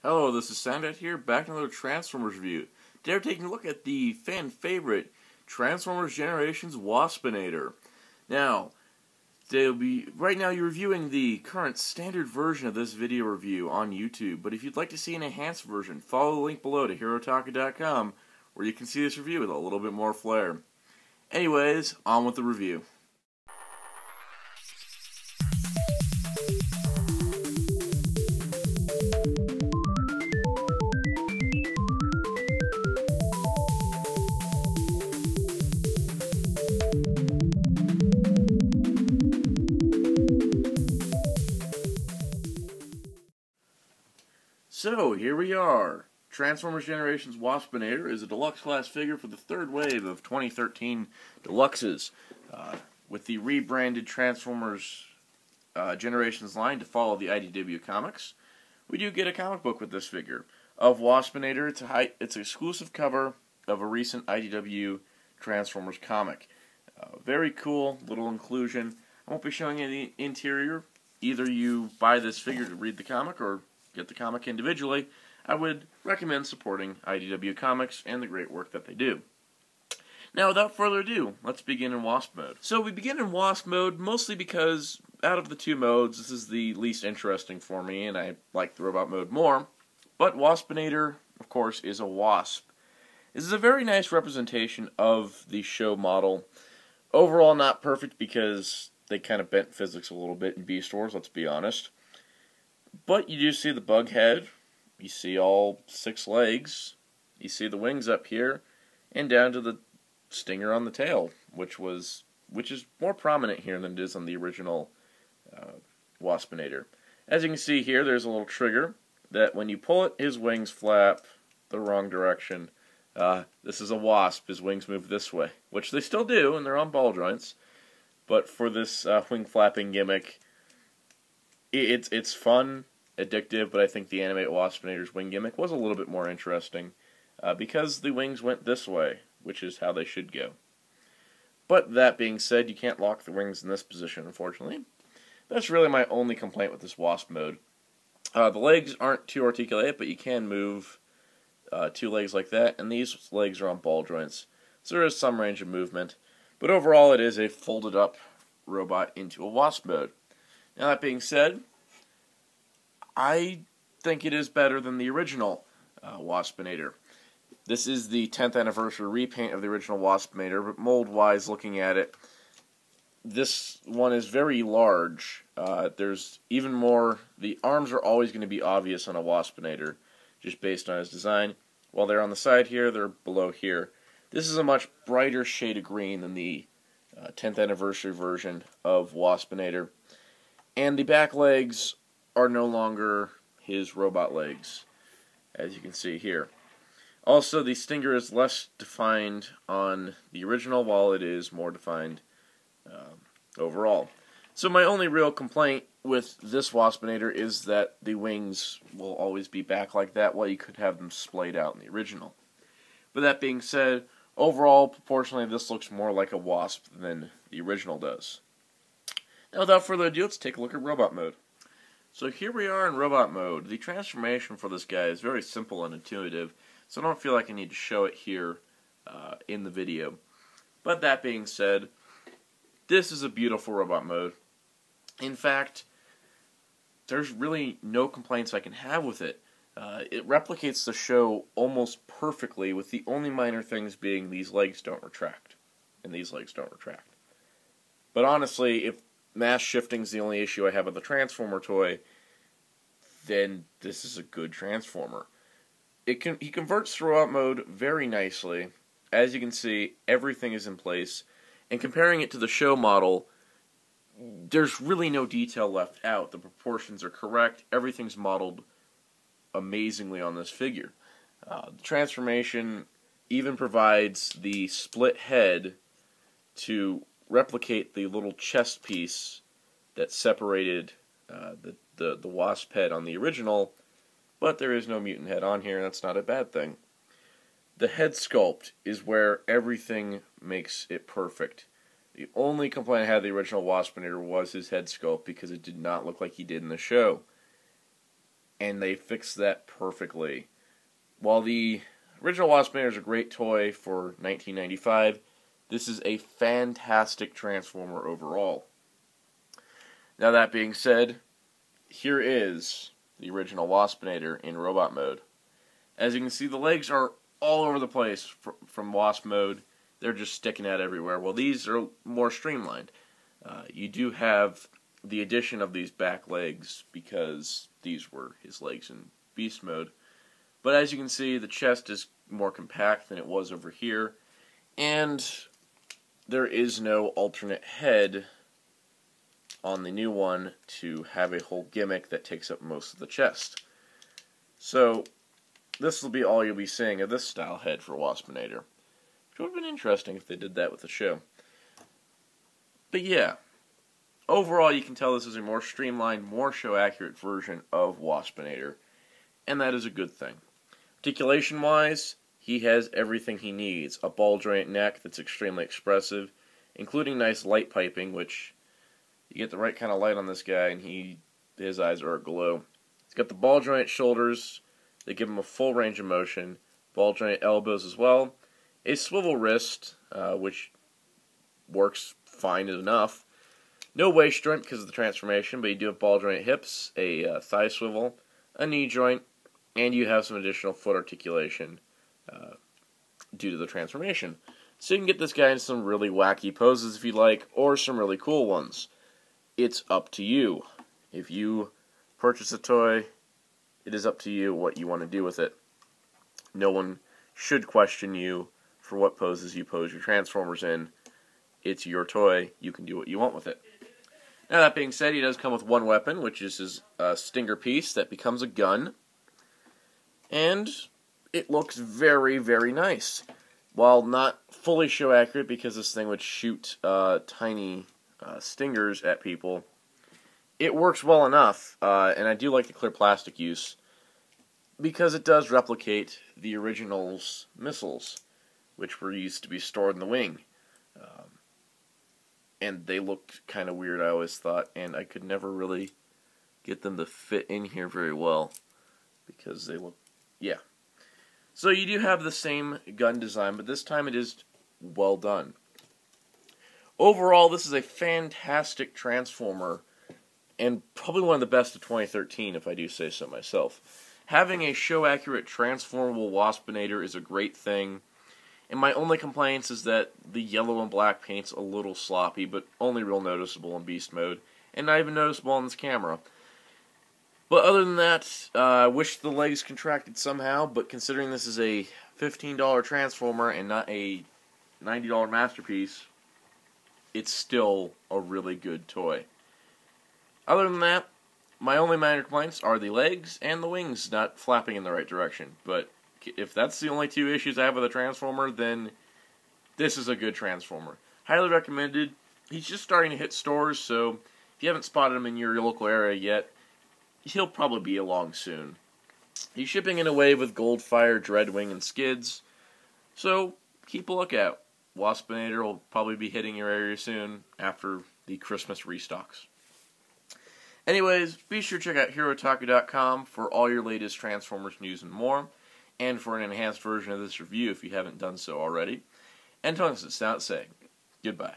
Hello, this is Soundout here, back in another Transformers review. Today we're taking a look at the fan favorite Transformers Generations Waspinator. Now, right now you're reviewing the current standard version of this video review on YouTube, but if you'd like to see an enhanced version, follow the link below to HeroTaka.com where you can see this review with a little bit more flair. Anyways, on with the review. So, here we are. Transformers Generations Waspinator is a deluxe class figure for the third wave of 2013 Deluxes. With the rebranded Transformers Generations line to follow the IDW comics, we do get a comic book with this figure. Of Waspinator, it's an exclusive cover of a recent IDW Transformers comic. Very cool little inclusion. I won't be showing you the interior. Either you buy this figure to read the comic or get the comic individually. I would recommend supporting IDW Comics and the great work that they do. Now, without further ado, let's begin in Wasp Mode. So we begin in Wasp Mode mostly because out of the two modes, this is the least interesting for me, and I like the Robot Mode more. But Waspinator, of course, is a wasp. This is a very nice representation of the show model. Overall, not perfect because they kind of bent physics a little bit in Beast Wars, let's be honest. But you do see the bug head, you see all 6 legs, you see the wings up here, and down to the stinger on the tail, which is more prominent here than it is on the original Waspinator. As you can see here, there's a little trigger that when you pull it, his wings flap the wrong direction. This is a wasp, his wings move this way, which they still do, and they're on ball joints. But for this wing flapping gimmick, it's fun, addictive, but I think the Animate Waspinator's wing gimmick was a little bit more interesting because the wings went this way, which is how they should go. But that being said, you can't lock the wings in this position, unfortunately. That's really my only complaint with this Wasp Mode. The legs aren't too articulated, but you can move 2 legs like that, and these legs are on ball joints, so there is some range of movement. But overall, it is a folded up robot into a Wasp Mode. Now, that being said, I think it is better than the original Waspinator. This is the 10th anniversary repaint of the original Waspinator, but mold-wise, looking at it, this one is very large. There's even more. The arms are always going to be obvious on a Waspinator, just based on his design. While they're on the side here, they're below here. This is a much brighter shade of green than the 10th anniversary version of Waspinator. And the back legs are no longer his robot legs, as you can see here. Also, the stinger is less defined on the original, while it is more defined overall. So my only real complaint with this Waspinator is that the wings will always be back like that, while you could have them splayed out in the original. But that being said, overall, proportionally, this looks more like a wasp than the original does. Now, without further ado, let's take a look at Robot Mode. So here we are in Robot Mode. The transformation for this guy is very simple and intuitive, so I don't feel like I need to show it here in the video. But that being said, this is a beautiful Robot Mode. In fact, there's really no complaints I can have with it. It replicates the show almost perfectly, with the only minor things being these legs don't retract, and these legs don't retract. But honestly, if mass shifting is the only issue I have with the Transformer toy, then this is a good Transformer. He converts throughout mode very nicely. As you can see, everything is in place. And comparing it to the show model, there's really no detail left out. The proportions are correct. Everything's modeled amazingly on this figure. The transformation even provides the split head to replicate the little chest piece that separated the wasp head on the original, but there is no mutant head on here, and that's not a bad thing. The head sculpt is where everything makes it perfect. The only complaint I had with the original Waspinator was his head sculpt, because it did not look like he did in the show. and they fixed that perfectly. While the original Waspinator is a great toy for 1995, this is a fantastic Transformer overall. Now that being said, here is the original Waspinator in robot mode. As you can see, the legs are all over the place from Wasp Mode. They're just sticking out everywhere. Well, these are more streamlined. You do have the addition of these back legs because these were his legs in Beast Mode. But as you can see, the chest is more compact than it was over here. And there is no alternate head on the new one to have a whole gimmick that takes up most of the chest. So this will be all you'll be seeing of this style head for Waspinator. Which would have been interesting if they did that with the show. But yeah, overall you can tell this is a more streamlined, more show-accurate version of Waspinator. And that is a good thing. Articulation-wise, he has everything he needs. A ball-joint neck that's extremely expressive, including nice light piping, which you get the right kind of light on this guy and his eyes are aglow. He's got the ball-joint shoulders. They give him a full range of motion. Ball-joint elbows as well. A swivel wrist, which works fine enough. No waist joint because of the transformation, but you do have ball-joint hips, a thigh swivel, a knee joint, and you have some additional foot articulation due to the transformation. So you can get this guy in some really wacky poses if you like, or some really cool ones. It's up to you. If you purchase a toy, it is up to you what you want to do with it. No one should question you for what poses you pose your Transformers in. It's your toy. You can do what you want with it. Now that being said, he does come with one weapon, which is his stinger piece that becomes a gun. And it looks very, very nice. While not fully show accurate because this thing would shoot tiny stingers at people, it works well enough, and I do like the clear plastic use because it does replicate the original's missiles, which were used to be stored in the wing. And they looked kind of weird, I always thought, and I could never really get them to fit in here very well because they look, yeah. So you do have the same gun design, but this time it is well done. Overall, this is a fantastic Transformer, and probably one of the best of 2013, if I do say so myself. Having a show-accurate transformable Waspinator is a great thing, and my only complaints is that the yellow and black paint's a little sloppy, but only real noticeable in Beast Mode, and not even noticeable on this camera. But other than that, I wish the legs contracted somehow, but considering this is a $15 Transformer and not a $90 masterpiece, it's still a really good toy. Other than that, my only minor complaints are the legs and the wings not flapping in the right direction. But if that's the only two issues I have with a Transformer, then this is a good Transformer. Highly recommended. He's just starting to hit stores, so if you haven't spotted him in your local area yet, he'll probably be along soon. He's shipping in a wave with Goldfire, Dreadwing, and Skids, so keep a lookout. Waspinator will probably be hitting your area soon after the Christmas restocks. Anyways, be sure to check out HeroTaku.com for all your latest Transformers news and more, and for an enhanced version of this review if you haven't done so already. And Tony Soundout saying, goodbye.